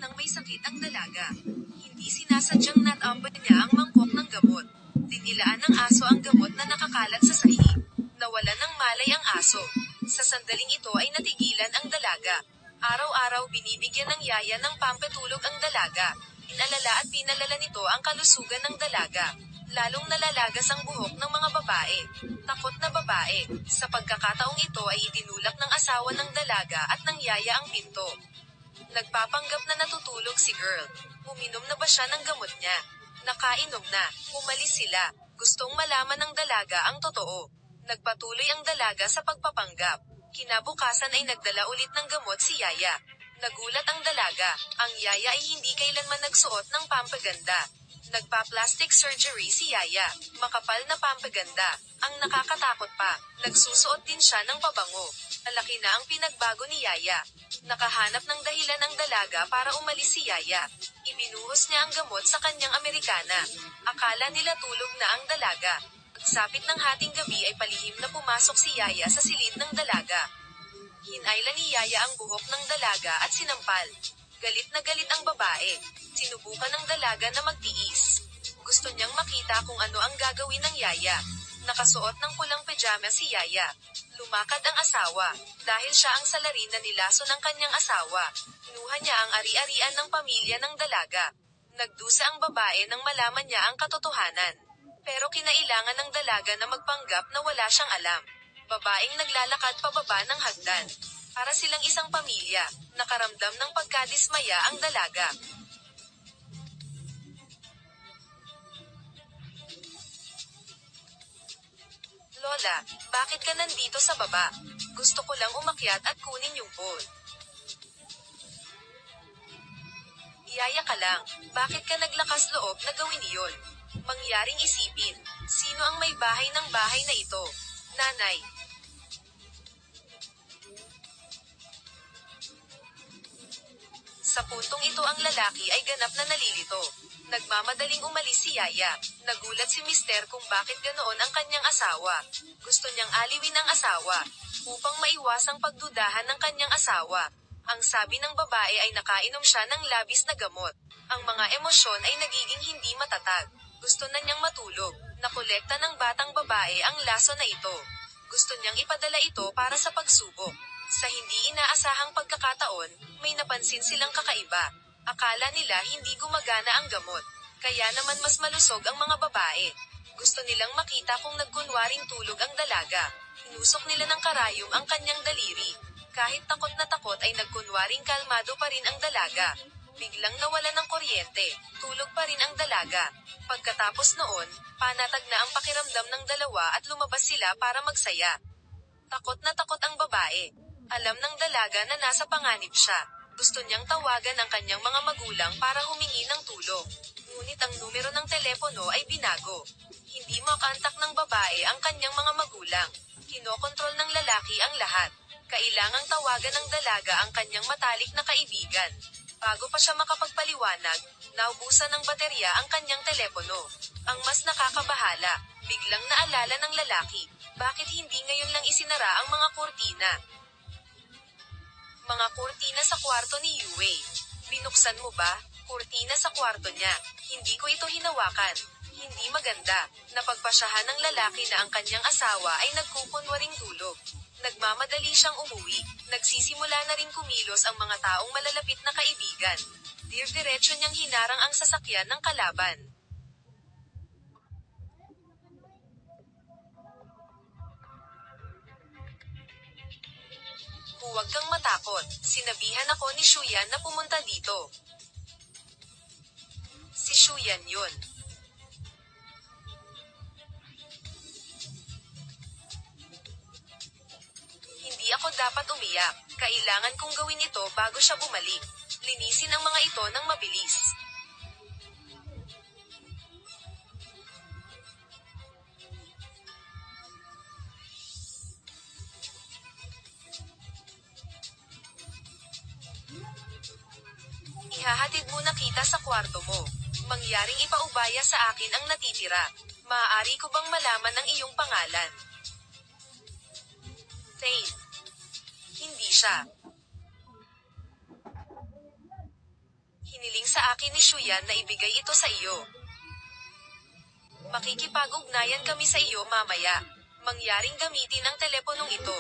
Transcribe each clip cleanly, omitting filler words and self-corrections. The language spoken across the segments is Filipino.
ng may sakit ang dalaga. Hindi sinasadyang natambay niya ang mangkok ng gamot. Dinilaan ng aso ang gamot na nakakalat sa sahig. Nawalan ng malay ang aso. Sa sandaling ito ay natigilan ang dalaga. Araw-araw binibigyan ng yaya ng pampatulog ang dalaga. Inalala at pinalala nito ang kalusugan ng dalaga. Lalong nalalagas ang buhok ng mga babae. Takot na babae. Sa pagkakataong ito ay itinulak ng asawa ng dalaga at ng yaya ang pinto. Nagpapanggap na natutulog si girl. Uminom na ba siya ng gamot niya? Nakainom na. Umalis sila. Gustong malaman ng dalaga ang totoo. Nagpatuloy ang dalaga sa pagpapanggap. Kinabukasan ay nagdala ulit ng gamot si yaya. Nagulat ang dalaga. Ang yaya ay hindi kailanman nagsuot ng pampaganda. Nagpa-plastic surgery si yaya. Makapal na pampaganda. Ang nakakatakot pa, nagsusuot din siya ng pabango. Malaki na ang pinagbago ni yaya. Nakahanap ng dahilan ang dalaga para umalis si yaya. Ibinuhos niya ang gamot sa kanyang Amerikana. Akala nila tulog na ang dalaga. Pagsapit ng hating gabi ay palihim na pumasok si yaya sa silid ng dalaga. Hinayla ni yaya ang buhok ng dalaga at sinampal. Galit na galit ang babae. Sinubukan ng dalaga na magtiis. Gusto niyang makita kung ano ang gagawin ng yaya. Nakasuot ng pulang pajama si yaya. Lumakad ang asawa. Dahil siya ang salarin na nilaso ng kanyang asawa, kinuha niya ang ari-arian ng pamilya ng dalaga. Nagdusa ang babae nang malaman niya ang katotohanan. Pero kinailangan ng dalaga na magpanggap na wala siyang alam. Babaeng naglalakad pababa ng hagdan. Para silang isang pamilya, nakaramdam ng pagkadismaya ang dalaga. Lola, bakit ka nandito sa baba? Gusto ko lang umakyat at kunin yung bowl. Yaya ka lang, bakit ka naglakas loob na gawin iyon? Mangyaring isipin, sino ang may bahay ng bahay na ito? Nanay. Sa puntong ito ang lalaki ay ganap na nalilito. Nagmamadaling umalis si yaya. Nagulat si mister kung bakit ganoon ang kanyang asawa. Gusto niyang aliwin ang asawa, upang maiwasang pagdudahan ng kanyang asawa. Ang sabi ng babae ay nakainom siya ng labis na gamot. Ang mga emosyon ay nagiging hindi matatag. Gusto na niyang matulog. Nakolekta ng batang babae ang laso na ito. Gusto niyang ipadala ito para sa pagsubok. Sa hindi inaasahang pagkakataon, may napansin silang kakaiba. Akala nila hindi gumagana ang gamot. Kaya naman mas malusog ang mga babae. Gusto nilang makita kung nagkunwaring tulog ang dalaga. Inusok nila ng karayom ang kanyang daliri. Kahit takot na takot ay nagkunwaring kalmado pa rin ang dalaga. Biglang nawala ng kuryente. Tulog pa rin ang dalaga. Pagkatapos noon, panatag na ang pakiramdam ng dalawa at lumabas sila para magsaya. Takot na takot ang babae. Alam ng dalaga na nasa panganib siya. Gusto niyang tawagan ang kanyang mga magulang para humingi ng tulong. Ngunit ang numero ng telepono ay binago. Hindi makantak ng babae ang kanyang mga magulang. Kinokontrol ng lalaki ang lahat. Kailangang tawagan ng dalaga ang kanyang matalik na kaibigan. Bago pa siya makapagpaliwanag, naubusan ng baterya ang kanyang telepono. Ang mas nakakabahala, biglang naalala ng lalaki, bakit hindi ngayon lang isinara ang mga kurtina? Mga kurtina sa kwarto ni Yue. Binuksan mo ba? Kurtina sa kwarto niya. Hindi ko ito hinawakan. Hindi maganda. Napagpasyahan ng lalaki na ang kanyang asawa ay nagkukunwaring tulog. Nagmamadali siyang umuwi. Nagsisimula na rin kumilos ang mga taong malalapit na kaibigan. Diretso niyang hinarang ang sasakyan ng kalaban. Huwag kang matakot. Sinabihan ako ni Shuyan na pumunta dito. Si Shuyan yun. Hindi ako dapat umiyak. Kailangan kong gawin ito bago siya bumalik. Linisin ang mga ito ng mabilis. Ihahatid muna kita sa kwarto mo. Mangyaring ipaubaya sa akin ang natitira. Maaari ko bang malaman ang iyong pangalan? Thane. Hindi siya. Hiniling sa akin ni Shuyan na ibigay ito sa iyo. Makikipag-ugnayan kami sa iyo mamaya. Mangyaring gamitin ang teleponong ito.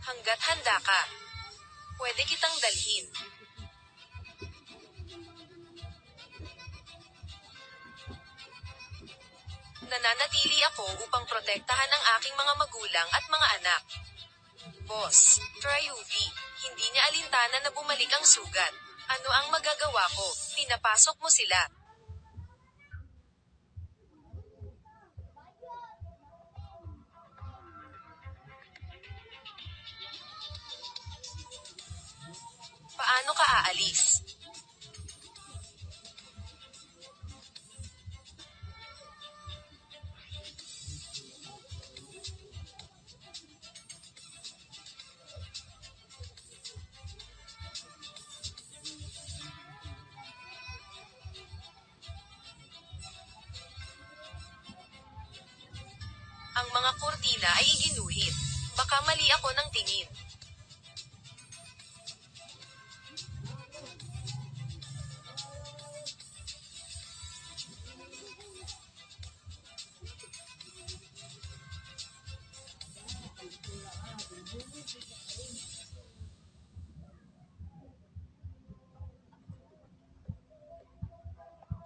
Hanggat handa ka. Pwede kitang dalhin. Nananatili ako upang protektahan ang aking mga magulang at mga anak. Boss, Triuvi, hindi niya alintana na bumalik ang sugat. Ano ang magagawa ko? Pinapasok mo sila. Paano ka aalis? Ang mga kurtina ay iginuhit. Baka mali ako ng tingin.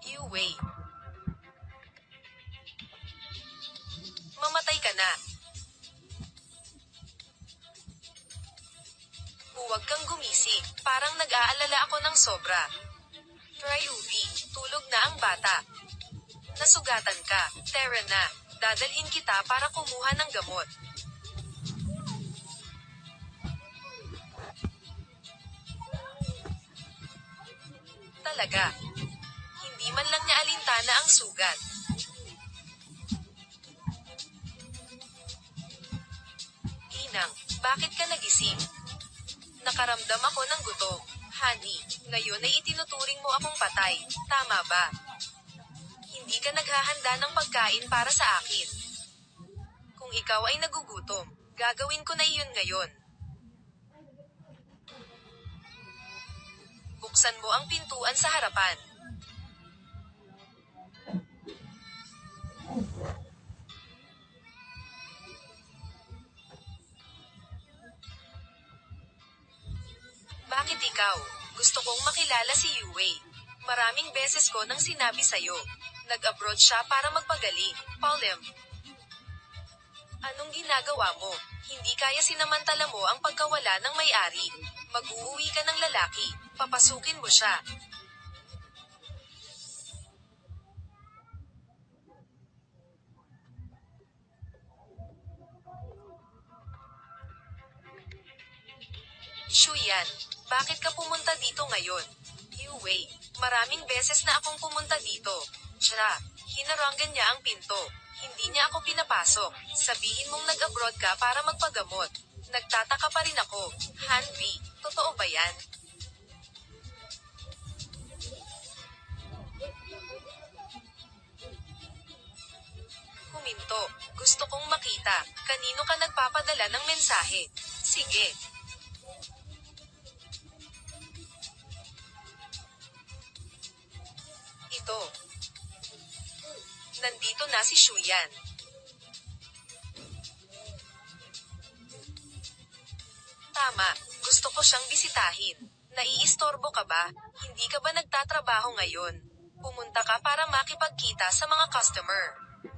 Yue. Mamatay ka na. Huwag kang gumising, parang nag-aalala ako ng sobra. Triuvi, tulog na ang bata. Nasugatan ka, Tara na. Dadalhin kita para kumuha ng gamot. Talaga. Hindi man lang niya alintana ang sugat. Inang, bakit ka nagising? Nakaramdam ako ng gutom. Honey, ngayon ay itinuturing mo akong patay. Tama ba? Hindi ka naghahanda ng pagkain para sa akin. Kung ikaw ay nagugutom, gagawin ko na iyon ngayon. Buksan mo ang pintuan sa harapan. Bakit ikaw? Gusto kong makilala si Yue. Maraming beses ko nang sinabi sa'yo. Nag-abroad siya para magpagaling. Paulem. Anong ginagawa mo? Hindi kaya sinamantala mo ang pagkawala ng may-ari. Mag-uuwi ka ng lalaki. Papasukin mo siya. Shuyan, bakit ka pumunta dito ngayon? Yue, maraming beses na akong pumunta dito. Siya, hinarangan niya ang pinto. Hindi niya ako pinapasok. Sabihin mong nag-abroad ka para magpagamot. Nagtataka pa rin ako. Hanvi, totoo ba yan? Huminto. Gusto kong makita. Kanino ka nagpapadala ng mensahe? Sige. Ito. Nandito na si Shuyan. Tama, gusto ko siyang bisitahin. Naiistorbo ka ba? Hindi ka ba nagtatrabaho ngayon? Pumunta ka para makipagkita sa mga customer.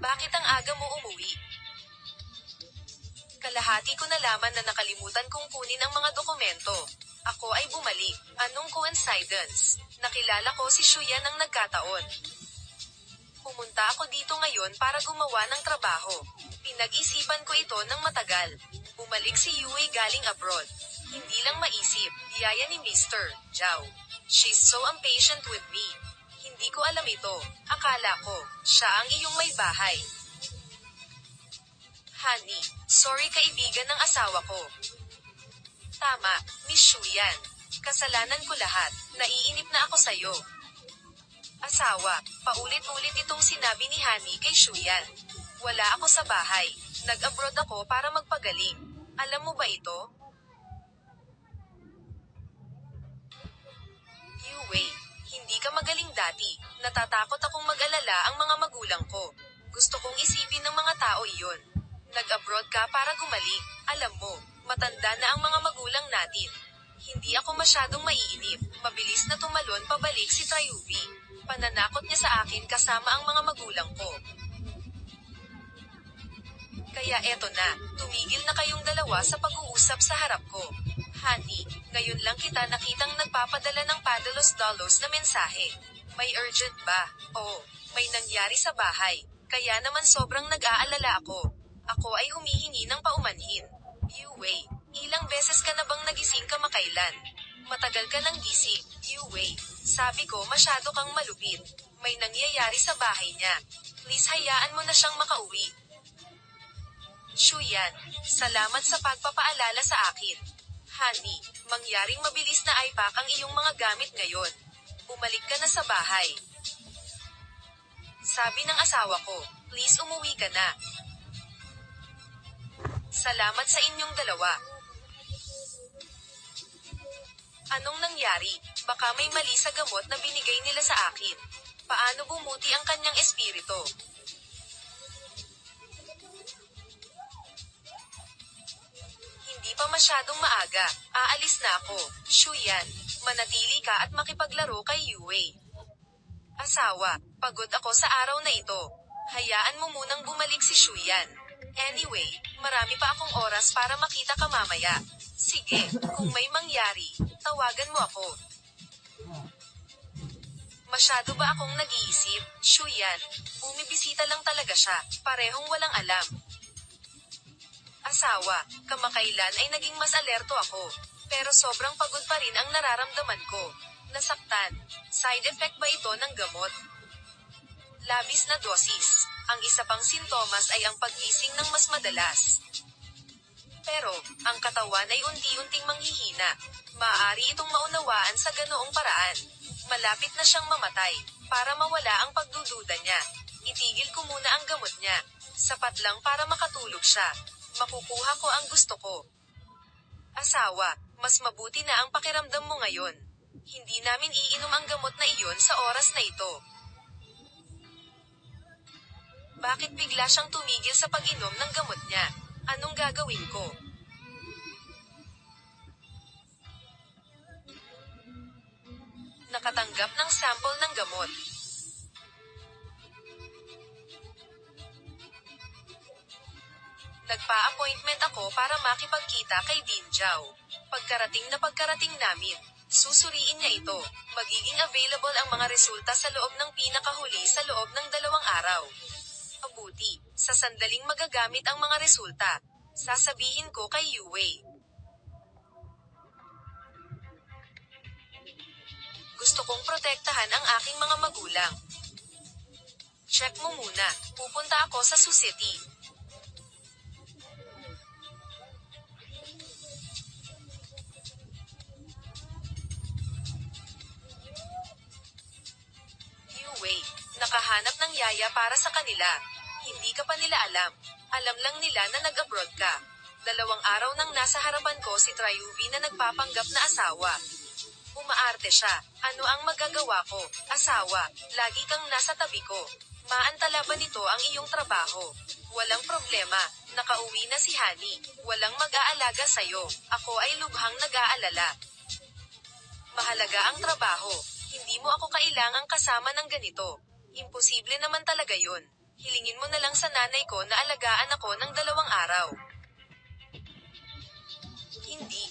Bakit ang aga mo umuwi? Kalahati ko nalaman na nakalimutan kong kunin ang mga dokumento. Ako ay bumalik. Anong coincidence? Nakilala ko si Shuyan ng nagkataon. Pumunta ako dito ngayon para gumawa ng trabaho. Pinag-isipan ko ito ng matagal. Bumalik si Yue galing abroad. Hindi lang maisip, yaya ni Mr. Zhao. She's so impatient with me. Hindi ko alam ito. Akala ko, siya ang iyong may bahay. Honey, sorry kaibigan ng asawa ko. Tama, Miss Shuyan. Kasalanan ko lahat. Naiinip na ako sa'yo. Asawa, paulit-ulit itong sinabi ni Honey kay Shuyan. Wala ako sa bahay. Nag-abroad ako para magpagaling. Alam mo ba ito? Yue, hindi ka magaling dati. Natatakot akong mag-alala ang mga magulang ko. Gusto kong isipin ng mga tao iyon. Nag-abroad ka para gumaling. Alam mo, matanda na ang mga magulang natin. Hindi ako masyadong maiinip. Mabilis na tumalon pabalik si Trayubi. Pananakot niya sa akin kasama ang mga magulang ko. Kaya eto na, tumigil na kayong dalawa sa pag-uusap sa harap ko. Honey, ngayon lang kita nakitang nagpapadala ng padalos-dalos na mensahe. May urgent ba? Oo, may nangyari sa bahay. Kaya naman sobrang nag-aalala ako. Ako ay humihingi ng paumanhin. Yue, ilang beses ka na bang nagising kamakailan? Matagal ka nang gising. Yue, sabi ko masyado kang malupit. May nangyayari sa bahay niya. Please hayaan mo na siyang makauwi. Shuyan, salamat sa pagpapaalala sa akin. Honey, mangyaring mabilis na iPack ang iyong mga gamit ngayon. Bumalik ka na sa bahay. Sabi ng asawa ko, please umuwi ka na. Salamat sa inyong dalawa. Anong nangyari? Baka may mali sa gamot na binigay nila sa akin. Paano bumuti ang kanyang espiritu? Hindi pa masyadong maaga. Aalis na ako. Shuyan, manatili ka at makipaglaro kay Yue. Asawa, pagod ako sa araw na ito. Hayaan mo munang bumalik si Shuyan. Anyway, marami pa akong oras para makita ka mamaya. Sige, kung may mangyari, tawagan mo ako. Masyado ba akong nag-iisip? Shuyan, bumibisita lang talaga siya, parehong walang alam. Asawa, kamakailan ay naging mas alerto ako. Pero sobrang pagod pa rin ang nararamdaman ko. Nasaktan. Side effect ba ito ng gamot? Labis na dosis. Ang isa pang sintomas ay ang paggising ng mas madalas. Pero, ang katawan ay unti-unting manghihina. Maaari itong maunawaan sa ganoong paraan. Malapit na siyang mamatay. Para mawala ang pagdududa niya, itigil ko muna ang gamot niya. Sapat lang para makatulog siya. Makukuha ko ang gusto ko. Asawa, mas mabuti na ang pakiramdam mo ngayon. Hindi namin iinom ang gamot na iyon sa oras na ito. Bakit bigla siyang tumigil sa pag-inom ng gamot niya? Anong gagawin ko? Nakatanggap ng sample ng gamot. Nagpa-appointment ako para makipagkita kay Din Zhao. Pagkarating namin, susuriin niya ito. Magiging available ang mga resulta sa loob ng pinakahuli sa loob ng 2 araw. Mabuti, sa sandaling magagamit ang mga resulta. Sasabihin ko kay Yue. Gusto kong protektahan ang aking mga magulang. Check mo muna, pupunta ako sa Sucity. Yue, nakahanap ng yaya para sa kanila. Hindi ka pa nila alam. Alam lang nila na nag-abroad ka. 2 araw nang nasa harapan ko si Trayubi na nagpapanggap na asawa. Umaarte siya. Ano ang magagawa ko? Asawa, lagi kang nasa tabi ko. Maantala ba nito ang iyong trabaho? Walang problema. Nakauwi na si Honey. Walang mag-aalaga sa'yo. Ako ay lubhang nag-aalala. Mahalaga ang trabaho. Hindi mo ako kailangang kasama ng ganito. Imposible naman talaga yun. Hilingin mo na lang sa nanay ko na alagaan ako ng 2 araw. Hindi.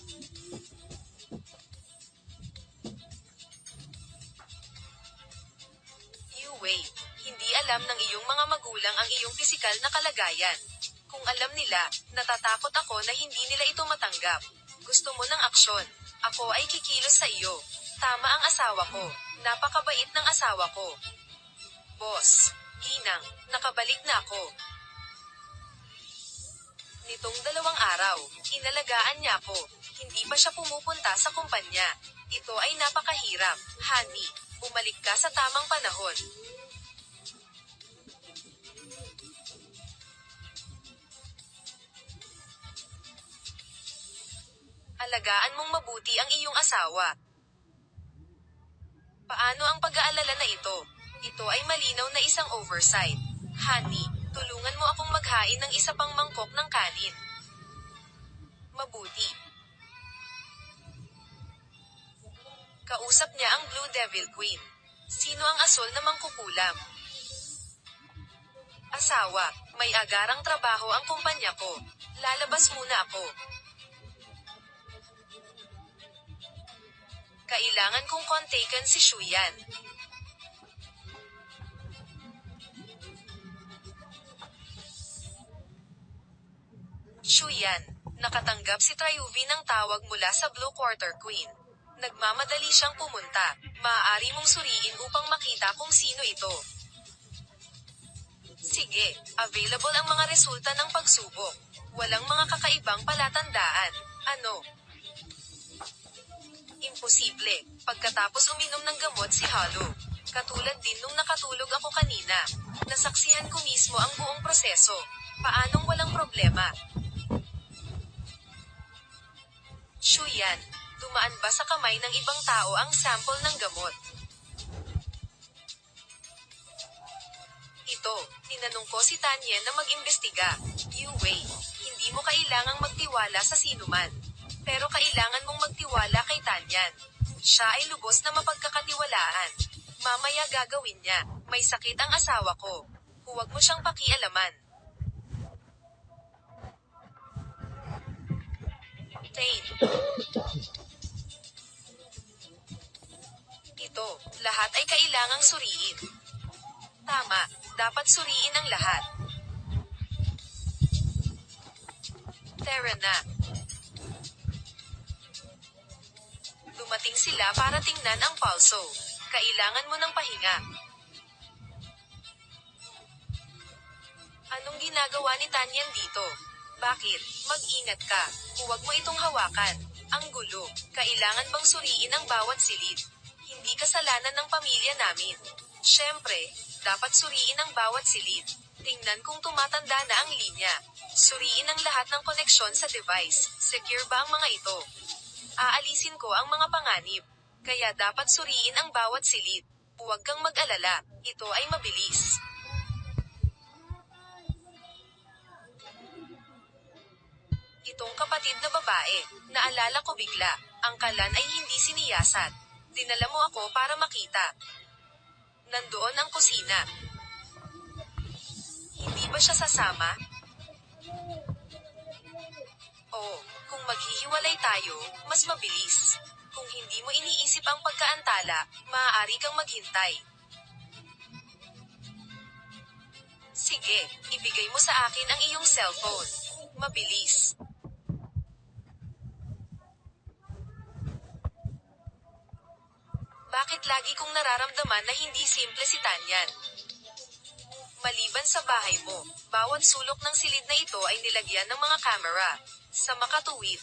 Yue, hindi alam ng iyong mga magulang ang iyong pisikal na kalagayan. Kung alam nila, natatakot ako na hindi nila ito matanggap. Gusto mo ng aksyon. Ako ay kikilos sa iyo. Tama ang asawa ko. Napakabait ng asawa ko. Boss, Ginang, nakabalik na ako. Nitong 2 araw, inalagaan niya ako. Hindi pa siya pumupunta sa kumpanya. Ito ay napakahirap. Honey, bumalik ka sa tamang panahon. Alagaan mong mabuti ang iyong asawa. Paano ang pag-aalala na ito? Ito ay malinaw na isang oversight. Honey, tulungan mo akong maghain ng isa pang mangkok ng kanin. Mabuti. Kausap niya ang Blue Devil Queen. Sino ang asol na mangkukulam? Asawa, may agarang trabaho ang kumpanya ko. Lalabas muna ako. Kailangan kong kontaken si Shuyan. Shuyan, nakatanggap si Trayuvi ng tawag mula sa Blue Quarter Queen. Nagmamadali siyang pumunta. Maaari mong suriin upang makita kung sino ito. Sige, available ang mga resulta ng pagsubok. Walang mga kakaibang palatandaan. Ano? Imposible. Pagkatapos uminom ng gamot si Hollow. Katulad din nung nakatulog ako kanina. Nasaksihan ko mismo ang buong proseso. Paanong walang problema? Shuyan, dumaan ba sa kamay ng ibang tao ang sample ng gamot? Ito, tinanong ko si Tanyen na mag-imbestiga. Wei, hindi mo kailangang magtiwala sa sinuman. Pero kailangan mong magtiwala kay Tanyan. Siya ay lubos na mapagkakatiwalaan. Mamaya gagawin niya. May sakit ang asawa ko. Huwag mo siyang pakialaman. Tain. Ito, lahat ay kailangang suriin. Tama, dapat suriin ang lahat. Tara na. Dumating sila para tingnan ang pulso. Kailangan mo ng pahinga. Anong ginagawa ni Tanyan dito? Bakit? Mag-ingat ka. Huwag mo itong hawakan. Ang gulo. Kailangan bang suriin ang bawat silid? Hindi kasalanan ng pamilya namin. Siyempre, dapat suriin ang bawat silid. Tingnan kung tumatanda na ang linya. Suriin ang lahat ng koneksyon sa device. Secure ba ang mga ito? Aalisin ko ang mga panganib. Kaya dapat suriin ang bawat silid. Huwag kang mag-alala. Ito ay mabilis. Itong kapatid na babae, naalala ko bigla, ang kalan ay hindi siniyasat. Dinala mo ako para makita. Nandoon ang kusina. Hindi ba siya sasama? Oo, kung maghihiwalay tayo, mas mabilis. Kung hindi mo iniisip ang pagkaantala, maaari kang maghintay. Sige, ibigay mo sa akin ang iyong cellphone. Mabilis. Bakit lagi kong nararamdaman na hindi simple si Tanyan? Maliban sa bahay mo, bawat sulok ng silid na ito ay nilagyan ng mga kamera. Sa makatuwid.